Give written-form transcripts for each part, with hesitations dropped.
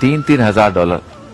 $3,000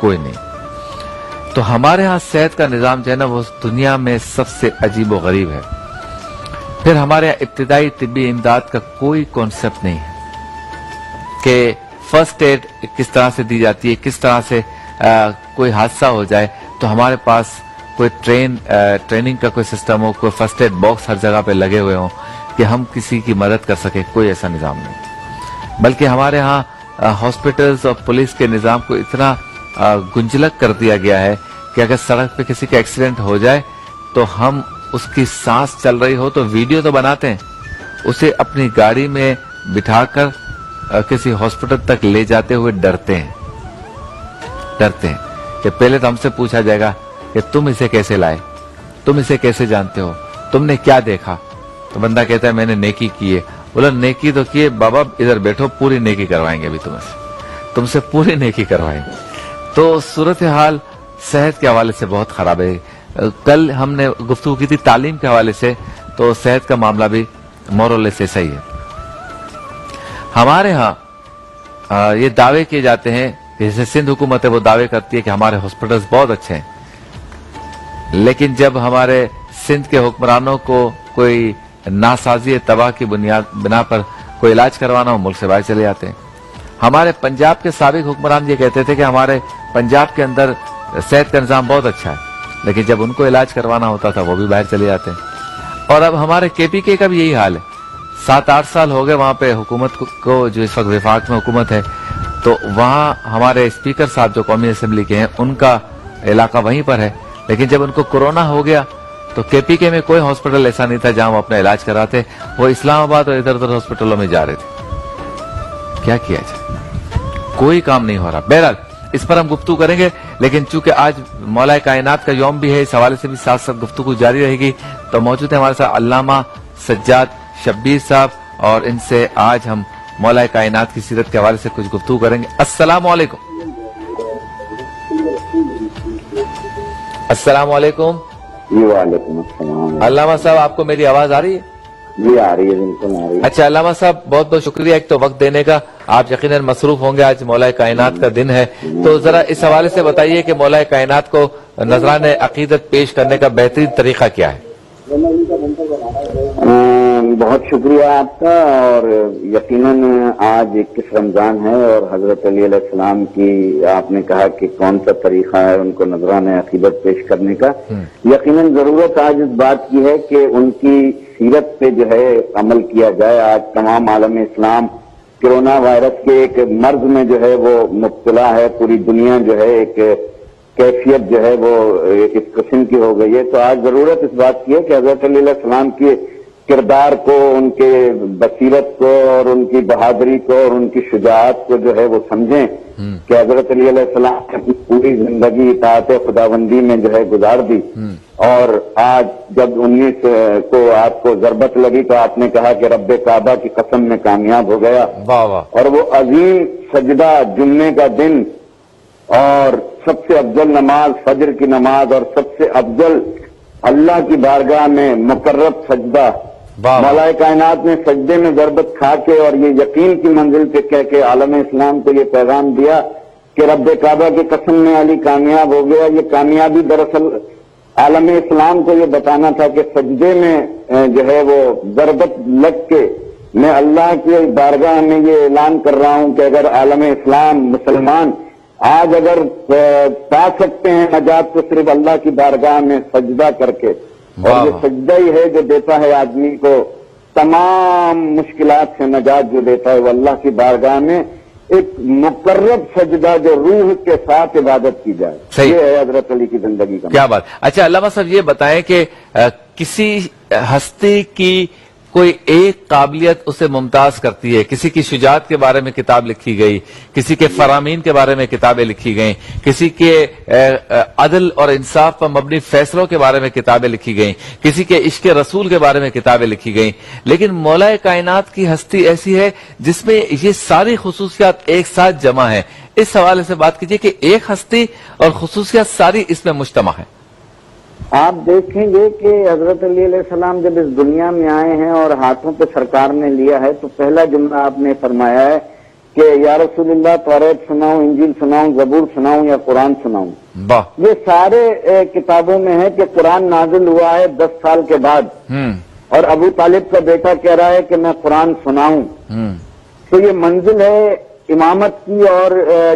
کوئی نہیں. تو ہمارے ہاں صحت کا نظام جو ہے نا وہ دنیا میں سب سے عجیب و غریب ہے. پھر ہمارے یہاں ابتدائی طبی امداد کا کوئی کانسیپٹ نہیں ہے کہ فرسٹ ایڈ کس طرح سے دی جاتی ہے, کس طرح سے کوئی حادثہ ہو جائے تو ہمارے پاس کوئی ٹریننگ کا کوئی سسٹم ہو, کوئی فرسٹ ایڈ باکس ہر جگہ پہ لگے ہوئے ہوں کہ ہم کسی کی مدد کر سکیں. کوئی ایسا نظام نہیں, بلکہ ہمارے ہاں ہاسپٹلز اور پولیس کے نظام کو اتنا گنجلک کر دیا گیا ہے کہ اگر سڑک پہ کسی کا ایکسیڈنٹ ہو جائے تو ہم اس کی سانس چل رہی ہو تو ویڈیو تو بناتے ہیں, اسے اپنی گاڑی میں بٹھا کر کسی ہاسپٹل تک لے جاتے ہوئے ڈرتے ہیں کہ پہلے تو ہم سے پوچھا جائے گا کہ تم اسے کیسے لائے, تم اسے کیسے جانتے ہو, تم نے کیا دیکھا. تو بندہ کہتا ہے میں نے نیکی کی ہے. بولا نیکی تو کیے بابا, ادھر بیٹھو, پوری نیکی کروائیں گے ابھی تم سے پوری نیکی کروائیں گے. تو صورتحال صحت کے حوالے سے بہت خراب ہے. کل ہم نے گفتگو کی تھی تعلیم کے حوالے سے, تو صحت کا معاملہ بھی مورل سے صحیح ہے. ہمارے ہاں یہ دعوے کیے جاتے ہیں, جیسے سندھ حکومت ہے وہ دعوے کرتی ہے کہ ہمارے ہاسپٹلز بہت اچھے ہیں, لیکن جب ہمارے سندھ کے حکمرانوں کو کوئی ناسازی تباہ کی بنا پر کوئی علاج کروانا ہو ملک سے باہر چلے جاتے ہیں. ہمارے پنجاب کے سابق حکمران یہ کہتے تھے کہ ہمارے پنجاب کے اندر صحت کا نظام بہت اچھا ہے, لیکن جب ان کو علاج کروانا ہوتا تھا وہ بھی باہر چلے جاتے ہیں. اور اب ہمارے کے پی کے کا بھی یہی حال ہے. 7-8 سال ہو گئے وہاں پہ حکومت کو, جو اس وقت وفاق میں حکومت ہے, تو وہاں ہمارے اسپیکر صاحب جو قومی اسمبلی کے ہیں ان کا علاقہ وہیں پر ہے, لیکن جب ان کو کورونا ہو گیا تو کے پی کے میں کوئی ہاسپٹل ایسا نہیں تھا جہاں وہ اپنا علاج کراتے, وہ اسلام آباد اور ادھر ادھر ہاسپٹلوں میں جا رہے تھے. کیا کیا جائے, کوئی کام نہیں ہو رہا. بہرحال اس پر ہم گفتگو کریں گے, لیکن چونکہ آج مولا کائنات کا یوم بھی ہے, اس حوالے سے بھی ساتھ ساتھ گفتگو جاری رہے گی. تو موجود ہے ہمارے ساتھ علامہ سجاد شبیر صاحب, اور ان سے آج ہم مولا کائنات کی سیرت کے حوالے سے کچھ گفتگو کریں گے. السلام علیکم. السلام علیکم. جی وعلیکم السلام. علامہ صاحب آپ کو میری آواز آ رہی ہے؟ جی آ رہی ہے, بالکل آ رہی ہے. اچھا علامہ صاحب بہت بہت شکریہ ایک تو وقت دینے کا. آپ یقیناً مصروف ہوں گے, آج مولا کائنات کا دن ہے, تو ذرا اس حوالے سے بتائیے کہ مولا کائنات کو نذران عقیدت پیش کرنے کا بہترین طریقہ کیا ہے؟ بہت شکریہ آپ کا. اور یقیناً آج 21 رمضان ہے, اور حضرت علی علیہ السلام کی آپ نے کہا کہ کون سا طریقہ ہے ان کو نذران عقیدت پیش کرنے کا. یقیناً ضرورت آج اس بات کی ہے کہ ان کی سیرت پہ جو ہے عمل کیا جائے. آج تمام عالم اسلام کرونا وائرس کے ایک مرض میں جو ہے وہ مبتلا ہے. پوری دنیا جو ہے ایک کیفیت جو ہے وہ اس قسم کی ہو گئی ہے. تو آج ضرورت اس بات کی ہے کہ حضرت علی علیہ السلام کے کردار کو, ان کے بصیرت کو, اور ان کی بہادری کو, اور ان کی شجاعت کو جو ہے وہ سمجھیں کہ حضرت علی علیہ السلام نے اپنی پوری زندگی اطاعت خداوندی میں جو ہے گزار دی. اور آج جب 19 کو آپ کو ضربت لگی تو آپ نے کہا کہ رب کعبہ کی قسم میں کامیاب ہو گیا. اور وہ عظیم سجدہ جمعے کا دن, اور سب سے افضل نماز فجر کی نماز, اور سب سے افضل اللہ کی بارگاہ میں مقرب سجدہ, مولا کائنات نے سجدے میں ضربت کھا کے اور یہ یقین کی منزل پہ کہہ کے عالم اسلام کو یہ پیغام دیا کہ رب کعبہ کی قسم میں علی کامیاب ہو گیا. یہ کامیابی دراصل عالم اسلام کو یہ بتانا تھا کہ سجدے میں جو ہے وہ ضربت لگ کے میں اللہ کی بارگاہ میں یہ اعلان کر رہا ہوں کہ اگر عالم اسلام مسلمان آج اگر پا سکتے ہیں نجات تو صرف اللہ کی بارگاہ میں سجدہ کر کے, اور یہ سجدہ ہی ہے جو دیتا ہے آدمی کو تمام مشکلات سے نجات, جو دیتا ہے وہ اللہ کی بارگاہ میں ایک مقرب سجدہ جو روح کے ساتھ عبادت کی جائے. یہ ہے حضرت علی کی زندگی کا. کیا بات. اچھا علامہ صاحب یہ بتائیں کہ کسی ہستی کی کوئی ایک قابلیت اسے ممتاز کرتی ہے. کسی کی شجاعت کے بارے میں کتاب لکھی گئی, کسی کے فرامین کے بارے میں کتابیں لکھی گئیں, کسی کے عدل اور انصاف پر مبنی فیصلوں کے بارے میں کتابیں لکھی گئیں, کسی کے عشق رسول کے بارے میں کتابیں لکھی گئیں. لیکن مولا کائنات کی ہستی ایسی ہے جس میں یہ ساری خصوصیات ایک ساتھ جمع ہیں. اس حوالے سے بات کیجئے کہ ایک ہستی اور خصوصیات ساری اس میں مجتمع ہیں. آپ دیکھیں گے کہ حضرت علی علیہ السلام جب اس دنیا میں آئے ہیں اور ہاتھوں پہ سرکار نے لیا ہے تو پہلا جملہ آپ نے فرمایا ہے کہ یا رسول اللہ توریت سناؤں، انجیل سناؤں، زبور سناؤں یا قرآن سناؤں؟ واہ، یہ سارے کتابوں میں ہے کہ قرآن نازل ہوا ہے 10 سال کے بعد، اور ابو طالب کا بیٹا کہہ رہا ہے کہ میں قرآن سناؤں. تو یہ منزل ہے امامت کی. اور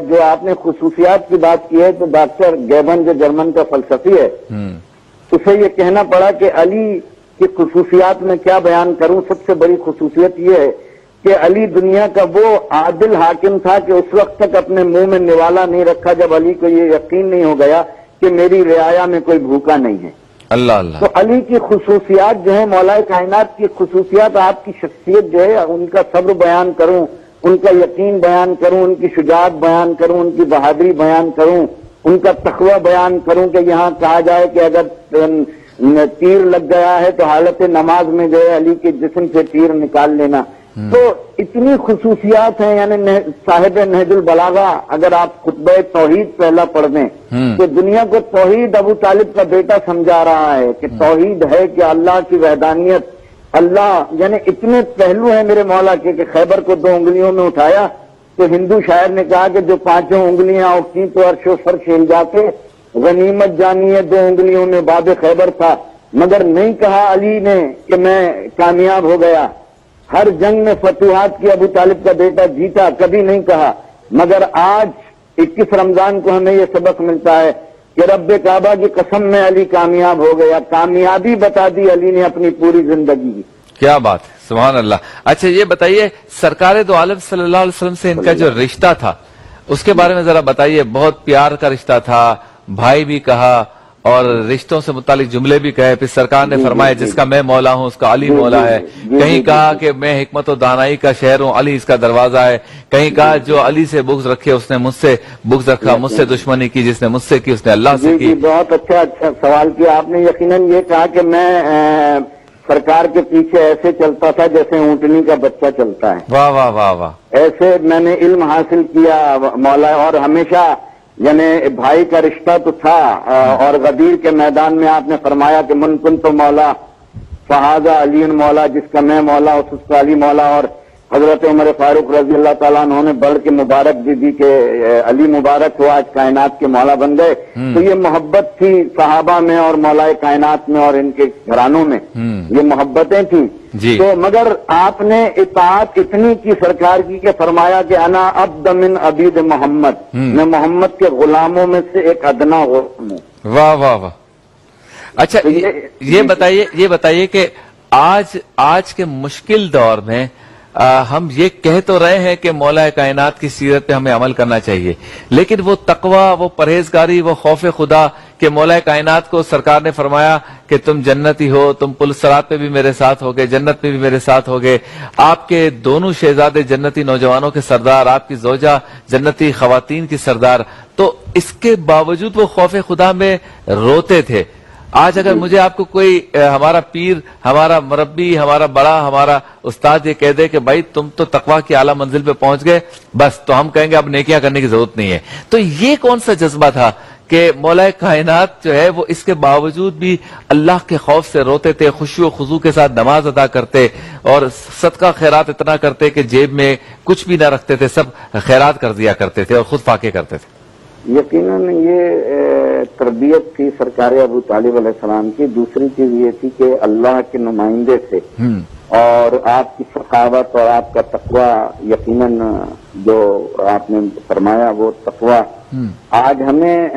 جو آپ نے خصوصیات کی بات کی ہے تو ڈاکٹر گیبن جو جرمن کا فلسفی ہے اسے یہ کہنا پڑا کہ علی کی خصوصیات میں کیا بیان کروں. سب سے بڑی خصوصیت یہ ہے کہ علی دنیا کا وہ عادل حاکم تھا کہ اس وقت تک اپنے منہ میں نوالا نہیں رکھا جب علی کو یہ یقین نہیں ہو گیا کہ میری رعایا میں کوئی بھوکا نہیں ہے. اللہ اللہ. تو علی کی خصوصیات جو ہیں، مولا کائنات کی خصوصیات، آپ کی شخصیت جو ہے ان کا صبر بیان کروں، ان کا یقین بیان کروں، ان کی شجاعت بیان کروں، ان کی بہادری بیان کروں، ان کا تقوی بیان کروں کہ یہاں کہا جائے کہ اگر تیر لگ گیا ہے تو حالت نماز میں جو ہے علی کے جسم سے تیر نکال لینا. تو اتنی خصوصیات ہیں. یعنی صاحب نہج البلاغہ اگر آپ خطبہ توحید پہلا پڑھ دیں تو دنیا کو توحید ابو طالب کا بیٹا سمجھا رہا ہے کہ توحید ہے کہ اللہ کی وحدانیت. اللہ یعنی اتنے پہلو ہیں میرے مولا کے کہ خیبر کو 2 انگلیوں میں اٹھایا تو ہندو شاعر نے کہا کہ جو 5 انگلیاں اٹھتی تو عرش و فرش ہل جاتے. غنیمت جانی ہے 2 انگلیوں میں باب خیبر تھا، مگر نہیں کہا علی نے کہ میں کامیاب ہو گیا. ہر جنگ میں فتوحات کی ابو طالب کا بیٹا جیتا، کبھی نہیں کہا. مگر آج 21 رمضان کو ہمیں یہ سبق ملتا ہے کہ رب کعبہ کی قسم میں علی کامیاب ہو گیا. کامیابی بتا دی علی نے اپنی پوری زندگی کی. کیا بات ہے، سبحان اللہ. اچھا یہ بتائیے سرکار دو عالم صلی اللہ علیہ وسلم سے ان کا جو رشتہ تھا اس کے بارے میں ذرا بتائیے. بہت پیار کا رشتہ تھا، بھائی بھی کہا اور رشتوں سے متعلق جملے بھی کہے. پھر سرکار نے فرمایا جس کا میں مولا ہوں اس کا علی مولا ہے. کہیں کہا کہ میں حکمت و دانائی کا شہر ہوں، علی اس کا دروازہ ہے. کہیں کہا جو علی سے بغض رکھے اس نے مجھ سے بغض رکھا، مجھ سے دشمنی کی جس نے مجھ سے کی اس نے اللہ سے کی. بہت اچھا سوال کیا آپ نے. یقیناً یہ کہا کہ میں سرکار کے پیچھے ایسے چلتا تھا جیسے اونٹنی کا بچہ چلتا ہے. واہ واہ واہ واہ. ایسے میں نے علم حاصل کیا مولا. اور ہمیشہ یعنی بھائی کا رشتہ تو تھا. اور غدیر کے میدان میں آپ نے فرمایا کہ من کن تو مولا فہذا علی مولا، جس کا میں مولا اس کا علی مولا. اور حضرت عمر فاروق رضی اللہ تعالیٰ عنہ نے بڑھ کے مبارک بھی دی کہ علی مبارک ہو، آج کائنات کے مولا بن گئے. تو یہ محبت تھی صحابہ میں اور مولا کائنات میں اور ان کے گھرانوں میں، یہ محبتیں تھیں. تو مگر آپ نے اطاعت اتنی کی سرکار کی کہ فرمایا کہ انا عبد من عبید محمد، میں محمد کے غلاموں میں سے ایک ادنا غلام ہوں. واہ واہ واہ. اچھا یہ بتائیے کہ آج کے مشکل دور میں ہم یہ کہہ تو رہے ہیں کہ مولا کائنات کی سیرت پہ ہمیں عمل کرنا چاہیے، لیکن وہ تقوی، وہ پرہیزگاری، وہ خوف خدا کہ مولا کائنات کو سرکار نے فرمایا کہ تم جنتی ہو، تم پل صراط پہ بھی میرے ساتھ ہوگے، جنت میں بھی میرے ساتھ ہوگے. آپ کے دونوں شہزادے جنتی نوجوانوں کے سردار، آپ کی زوجہ جنتی خواتین کی سردار. تو اس کے باوجود وہ خوف خدا میں روتے تھے. آج اگر مجھے آپ کو کوئی ہمارا پیر، ہمارا مربی، ہمارا بڑا، ہمارا استاد یہ کہہ دے کہ بھائی تم تو تقویٰ کی اعلیٰ منزل پہ پہنچ گئے بس، تو ہم کہیں گے اب نیکیاں کرنے کی ضرورت نہیں ہے. تو یہ کون سا جذبہ تھا کہ مولا کائنات جو ہے وہ اس کے باوجود بھی اللہ کے خوف سے روتے تھے، خشوع و خضوع کے ساتھ نماز ادا کرتے اور صدقہ خیرات اتنا کرتے کہ جیب میں کچھ بھی نہ رکھتے تھے، سب خیرات کر دیا کرتے تھے اور خود فاقے کرتے تھے. یقیناً یہ تربیت تھی سرکار ابو طالب علیہ السلام کی. دوسری چیز یہ تھی کہ اللہ کے نمائندے تھے اور آپ کی سخاوت اور آپ کا تقوی، یقیناً جو آپ نے فرمایا وہ تقوی آج ہمیں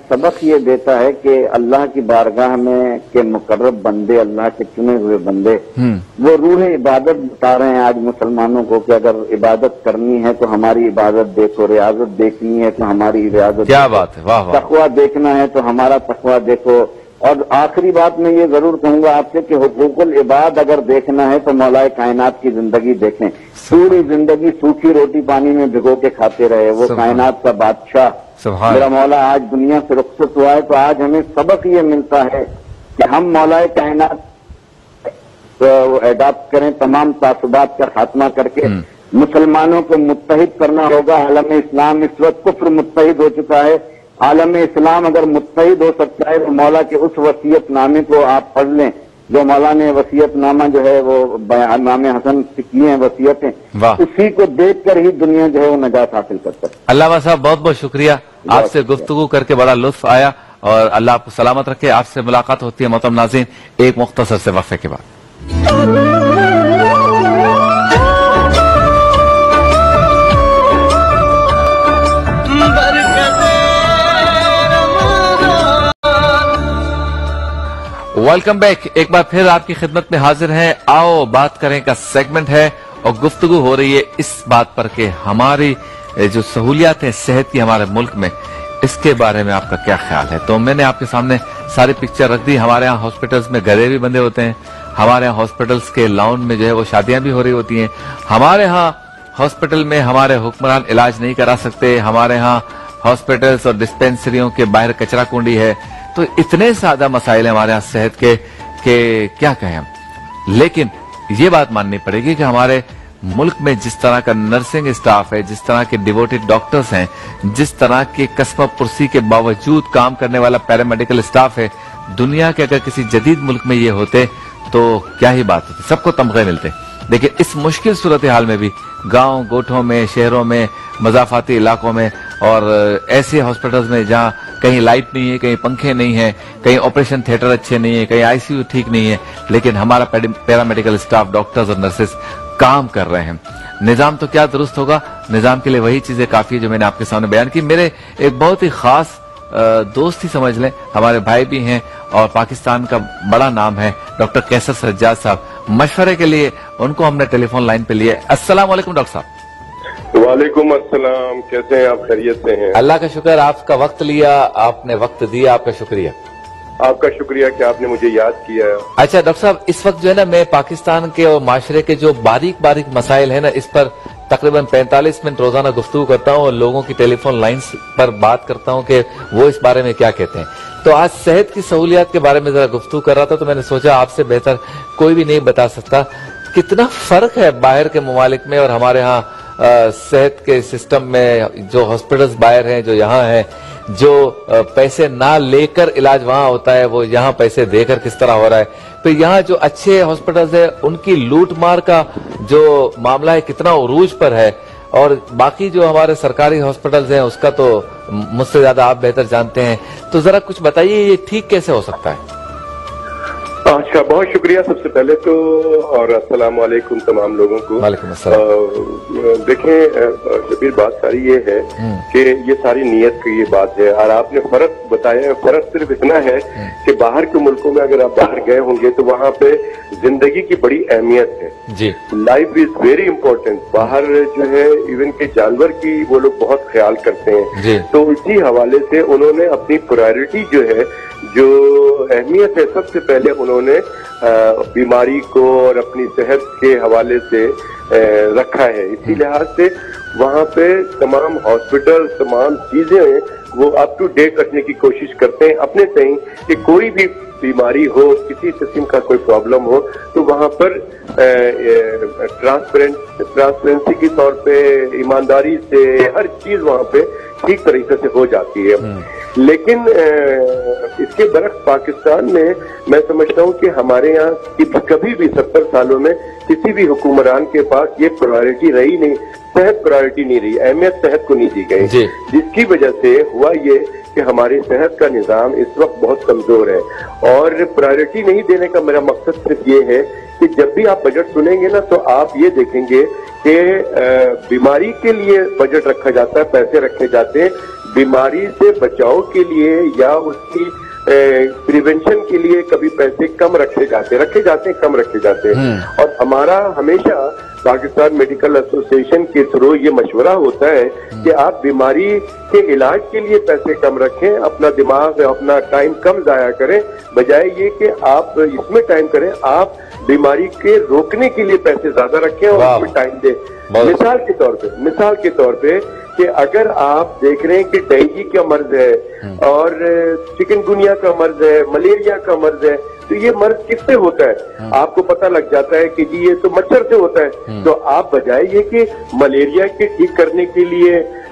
سبق یہ دیتا ہے کہ اللہ کی بارگاہ میں کے مقرب بندے، اللہ کے چنے ہوئے بندے، وہ روح عبادت بتا رہے ہیں آج مسلمانوں کو کہ اگر عبادت کرنی ہے تو ہماری عبادت دیکھو، ریاضت دیکھنی ہے تو ہماری ریاضت، کیا بات ہے، واہ واہ، تقوی دیکھنا ہے تو ہمارا تقوی دیکھو. اور آخری بات میں یہ ضرور کہوں گا آپ سے کہ حقوق العباد اگر دیکھنا ہے تو مولا کائنات کی زندگی دیکھیں. پوری زندگی سوکھی روٹی پانی میں بھگو کے کھاتے رہے وہ کائنات کا بادشاہ میرا مولا آج دنیا سے رخصت ہوا ہے. تو آج ہمیں سبق یہ ملتا ہے کہ ہم مولا کائنات اڈاپٹ کریں، تمام تعصبات کا خاتمہ کر کے مسلمانوں کو متحد کرنا ہوگا. عالم اسلام اس وقت کفر متحد ہو چکا ہے. عالم اسلام اگر متحد ہو سکتا ہے تو مولا کے اس وصیت نامے کو آپ پڑھ لیں جو مولا نے وصیت نامہ جو ہے وہ امام حسن سے کیے ہیں وصیتیں، اسی کو دیکھ کر ہی دنیا جو ہے وہ نجات حاصل کر سکتی۔ علامہ صاحب بہت بہت شکریہ، آپ سے گفتگو کر کے بڑا لطف آیا، اور اللہ آپ کو سلامت رکھے۔ آپ سے ملاقات ہوتی ہے محترم ناظرین ایک مختصر سے وقفے کے بعد۔ ویلکم بیک، ایک بار پھر آپ کی خدمت میں حاضر ہیں۔ آؤ بات کریں کا سیگمنٹ ہے، اور گفتگو ہو رہی ہے اس بات پر کہ ہماری جو سہولیات ہیں صحت کی ہمارے ملک میں، اس کے بارے میں آپ کا کیا خیال ہے؟ تو میں نے آپ کے سامنے ساری پکچر رکھ دی۔ ہمارے ہاں ہاسپٹلز میں گدے بھی بندے ہوتے ہیں، ہمارے ہاں ہاسپٹلز کے لاؤن میں جو ہے وہ شادیاں بھی ہو رہی ہوتی ہیں، ہمارے ہاں ہاسپٹل میں ہمارے حکمران علاج نہیں کرا سکتے، ہمارے ہاں ہاسپٹلز اور ڈسپینسریوں کے باہر کچرا کنڈی ہے۔ تو اتنے زیادہ مسائل ہیں ہمارے ہاں صحت کے کہ کیا کہیں ہم، لیکن یہ بات ماننی پڑے گی کہ ہمارے ملک میں جس طرح کا نرسنگ اسٹاف ہے، جس طرح کے ڈیووٹڈ ڈاکٹرز ہیں، جس طرح کے قسمہ پرسی کے باوجود کام کرنے والا پیرامیڈیکل اسٹاف ہے، دنیا کے اگر کسی جدید ملک میں یہ ہوتے تو کیا ہی بات ہوتی، سب کو تمغے ملتے۔ لیکن اس مشکل صورتحال میں بھی گاؤں گوٹھوں میں، شہروں میں، مضافاتی علاقوں میں اور ایسے ہاسپٹلز میں جہاں کہیں لائٹ نہیں ہے، کہیں پنکھے نہیں ہیں، کہیں آپریشن تھیٹر اچھے نہیں ہیں، کہیں آئی سی یو ٹھیک نہیں ہے، لیکن ہمارا پیرامیڈیکل اسٹاف، ڈاکٹرز اور نرسز کام کر رہے ہیں۔ نظام تو کیا درست ہوگا، نظام کے لیے وہی چیزیں کافی ہے جو میں نے آپ کے سامنے بیان کی۔ میرے ایک بہت ہی خاص دوست ہی سمجھ لیں، ہمارے بھائی بھی ہیں اور پاکستان کا بڑا نام ہے، ڈاکٹر قیصر سجاد صاحب۔ مشورے کے لیے ان کو ہم نے ٹیلی فون لائن پہ لیے۔ السلام علیکم ڈاکٹر صاحب۔ وعلیکم السلام، کیسے ہیں آپ؟ خیریت سے ہیں؟ اللہ کا شکر، آپ کا وقت لیا، آپ نے وقت دیا، آپ کا شکریہ۔ آپ کا شکریہ کہ آپ نے مجھے یاد کیا۔ اچھا ڈاکٹر صاحب، اس وقت جو ہے نا میں پاکستان کے اور معاشرے کے جو باریک باریک مسائل ہیں نا، اس پر تقریباً 45 منٹ روزانہ گفتگو کرتا ہوں اور لوگوں کی ٹیلی فون لائنز پر بات کرتا ہوں کہ وہ اس بارے میں کیا کہتے ہیں۔ تو آج صحت کی سہولیات کے بارے میں ذرا گفتگو کر رہا تھا، تو میں نے سوچا آپ سے بہتر کوئی بھی نہیں بتا سکتا کتنا فرق ہے باہر کے ممالک میں اور ہمارے ہاں صحت کے سسٹم میں، جو ہاسپٹلز باہر ہیں، جو یہاں ہیں، جو پیسے نہ لے کر علاج وہاں ہوتا ہے، وہ یہاں پیسے دے کر کس طرح ہو رہا ہے۔ تو یہاں جو اچھے ہاسپٹلز ہیں ان کی لوٹ مار کا جو معاملہ ہے کتنا عروج پر ہے، اور باقی جو ہمارے سرکاری ہاسپٹلز ہیں اس کا تو مجھ سے زیادہ آپ بہتر جانتے ہیں۔ تو ذرا کچھ بتائیے یہ ٹھیک کیسے ہو سکتا ہے؟ اچھا، بہت شکریہ سب سے پہلے تو، اور السلام علیکم تمام لوگوں کو۔ وعلیکم السلام۔ دیکھیں شبیر، بات ساری یہ ہے کہ یہ ساری نیت کی یہ بات ہے، اور آپ نے فرق بتایا۔ فرق صرف اتنا ہے کہ باہر کے ملکوں میں اگر آپ باہر گئے ہوں گے تو وہاں پہ زندگی کی بڑی اہمیت ہے جی، لائف از ویری امپورٹنٹ۔ باہر جو ہے ایون کہ جانور کی وہ لوگ بہت خیال کرتے ہیں جی۔ تو اسی حوالے سے انہوں نے اپنی پرائرٹی جو ہے، جو اہمیت ہے، سب سے پہلے انہوں نے بیماری کو اور اپنی صحت کے حوالے سے رکھا ہے۔ اسی لحاظ سے وہاں پہ تمام ہاسپٹل، تمام چیزیں وہ اپ ٹو ڈیٹ رکھنے کی کوشش کرتے ہیں اپنے تئیں، کہ کوئی بھی بیماری ہو، کسی قسم کا کوئی پرابلم ہو تو وہاں پر ٹرانسپیرنسی کے طور پہ، ایمانداری سے ہر چیز وہاں پہ ٹھیک طریقے سے ہو جاتی ہے۔ لیکن اس کے برعکس پاکستان میں میں سمجھتا ہوں کہ ہمارے یہاں کبھی بھی 70 سالوں میں کسی بھی حکمران کے پاس یہ پرائرٹی رہی نہیں، صحت پرائرٹی نہیں رہی، اہمیت صحت کو نہیں دی گئی، جس کی وجہ سے ہوا یہ کہ ہماری صحت کا نظام اس وقت بہت کمزور ہے۔ اور پرائرٹی نہیں دینے کا میرا مقصد صرف یہ ہے کہ جب بھی آپ بجٹ سنیں گے نا تو آپ یہ دیکھیں گے کہ بیماری کے لیے بجٹ رکھا جاتا ہے، پیسے رکھے جاتے ہیں، بیماری سے بچاؤ کے لیے یا اس کی پریونشن کے لیے کبھی پیسے کم رکھے جاتے ہیں۔ اور ہمارا ہمیشہ پاکستان میڈیکل ایسوسی ایشن کے تھرو یہ مشورہ ہوتا ہے کہ آپ بیماری کے علاج کے لیے پیسے کم رکھیں، اپنا دماغ، اپنا ٹائم کم ضائع کریں، بجائے یہ کہ آپ اس میں ٹائم کریں، آپ بیماری کے روکنے کے لیے پیسے زیادہ رکھیں اور اس میں ٹائم دیں۔ مثال کے طور پہ کہ اگر آپ دیکھ رہے ہیں کہ ڈینگی کا مرض ہے اور چکن گنیا کا مرض ہے، ملیریا کا مرض ہے، تو یہ مرض کس سے ہوتا ہے؟ آپ کو پتہ لگ جاتا ہے کہ جی یہ تو مچھر سے ہوتا ہے، تو آپ بجائے یہ کہ ملیریا کے ٹھیک کرنے کے لیے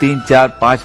3, 4, 5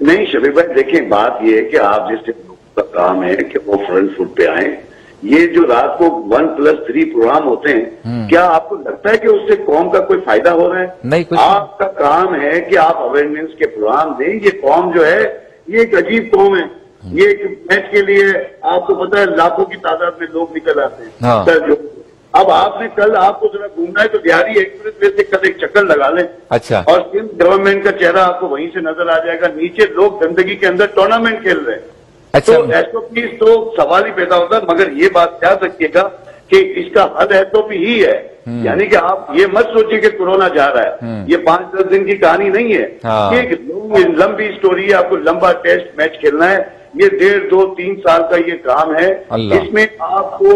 نہیں شبیر بھائی دیکھیں بات یہ ہے کہ آپ جس لوگوں کا کام ہے کہ وہ فرنٹ فٹ پہ آئیں، یہ جو رات کو 1+3 پروگرام ہوتے ہیں، کیا آپ کو لگتا ہے کہ اس سے قوم کا کوئی فائدہ ہو رہا ہے؟ نہیں، کچھ آپ کا کام ہے کہ آپ اویئرنیس کے پروگرام دیں. یہ قوم جو ہے یہ ایک عجیب قوم ہے. یہ ایک میچ کے لیے آپ کو پتا ہے لاکھوں کی تعداد میں لوگ نکل آتے ہیں. سر اب آپ نے کل آپ کو ذرا گھومنا ہے تو بہاری ایکسپریس وے سے کل ایک چکر لگا لیں. اچھا. اور سندھ گورنمنٹ کا چہرہ آپ کو وہیں سے نظر آ جائے گا. نیچے لوگ گندگی کے اندر ٹورنامنٹ کھیل رہے ہیں. اچھا. تو ایس او پیز تو سوال ہی پیدا ہوتا ہے. مگر یہ بات یاد رکھیے گا کہ اس کا حد ایس او پی ہی ہے. یعنی کہ آپ یہ مت سوچیں کہ کورونا جا رہا ہے. یہ 5-10 دن کی کہانی نہیں ہے. یہ ایک لمبی سٹوری ہے. آپ کو لمبا ٹیسٹ میچ کھیلنا ہے. یہ 1.5-2-3 سال کا یہ کام ہے. اس میں آپ کو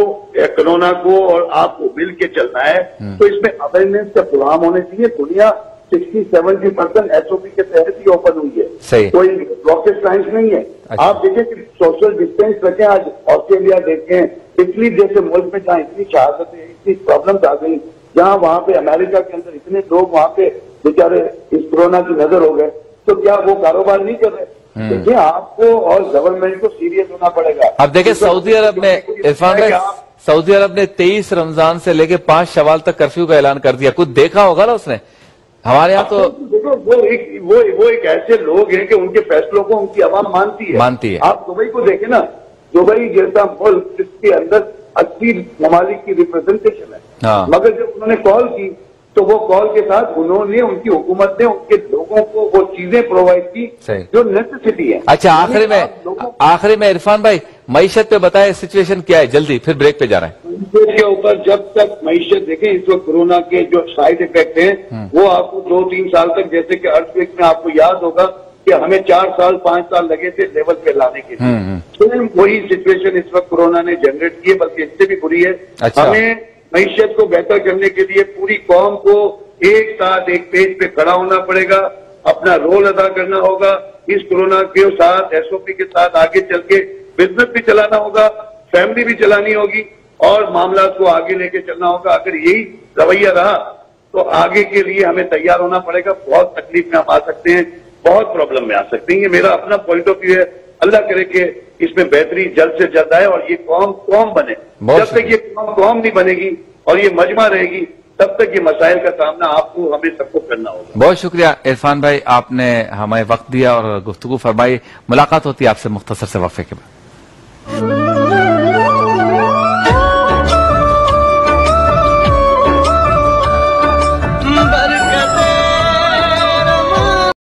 کورونا کو اور آپ کو مل کے چلنا ہے. تو اس میں اویئرنیس کا پروگرام ہونے چاہیے. دنیا 60-70% ایس او پی کے تحت ہی اوپن ہوئی ہے. کوئی راکٹ سائنس نہیں ہے. آپ دیکھیں کہ سوشل ڈسٹینس رکھیں. آج آسٹریلیا دیکھیں, اٹلی جیسے ملک میں جہاں اتنی شہادتیں اتنی پرابلمس آ گئی, جہاں وہاں پہ امریکہ کے اندر اتنے لوگ وہاں پہ بیچارے اس کورونا کی نظر ہو گئے, تو کیا وہ کاروبار نہیں کر رہے؟ دیکھیں آپ کو اور گورنمنٹ کو سیریس ہونا پڑے گا. اب دیکھیں سعودی عرب نے, عرفان بھائی, سعودی عرب نے 23 رمضان سے لے کے 5 شوال تک کرفیو کا اعلان کر دیا. کچھ دیکھا ہوگا نا اس نے. ہمارے یہاں تو دیکھو وہ ایک ایسے لوگ ہیں کہ ان کے فیصلوں کو ان کی عوام مانتی ہے. آپ دبئی کو دیکھیں نا, دبئی جیسا ملک جس کے اندر 80 ممالک کی ریپرزنٹیشن ہے, مگر جب انہوں نے کال کی تو وہ کال کے ساتھ انہوں نے, ان کی حکومت نے ان کے لوگوں کو وہ چیزیں پرووائڈ کی جو نیسیسٹی ہے. اچھا, آخری میں عرفان بھائی معیشت پہ بتائے سچویشن کیا ہے, جلدی پھر بریک پہ جا رہے ہیں. معیشت کے اوپر جب تک معیشت دیکھیں, اس وقت کورونا کے جو سائیڈ افیکٹ ہیں وہ آپ کو 2-3 سال تک, جیسے کہ ارتھ کویک میں آپ کو یاد ہوگا کہ ہمیں 4-5 سال لگے تھے لیول پہ لانے کے لیے. وہی سچویشن اس وقت کورونا نے جنریٹ کی ہے, بلکہ اس سے بھی بری ہے. ہمیں معیشت کو بہتر کرنے کے لیے پوری قوم کو ایک ساتھ ایک پیج پہ کھڑا ہونا پڑے گا, اپنا رول ادا کرنا ہوگا. اس کورونا کے ساتھ ایس او پی کے ساتھ آگے چل کے بزنس بھی چلانا ہوگا, فیملی بھی چلانی ہوگی, اور معاملات کو آگے لے کے چلنا ہوگا. اگر یہی رویہ رہا تو آگے کے لیے ہمیں تیار ہونا پڑے گا. بہت تکلیف میں ہم آ سکتے ہیں, بہت پرابلم میں آ سکتے ہیں. یہ میرا اپنا پوائنٹ آف ویو ہے. اللہ کرے کہ اس میں بہتری جلد سے جلد آئے اور یہ قوم بنے. جب تک یہ قوم نہیں بنے گی اور یہ مجمع رہے گی, تب تک یہ مسائل کا سامنا آپ کو, ہمیں سب کو کرنا ہوگا. بہت شکریہ عرفان بھائی, آپ نے ہمیں وقت دیا اور گفتگو فرمائی. ملاقات ہوتی ہے آپ سے مختصر سے وقفے کے بعد.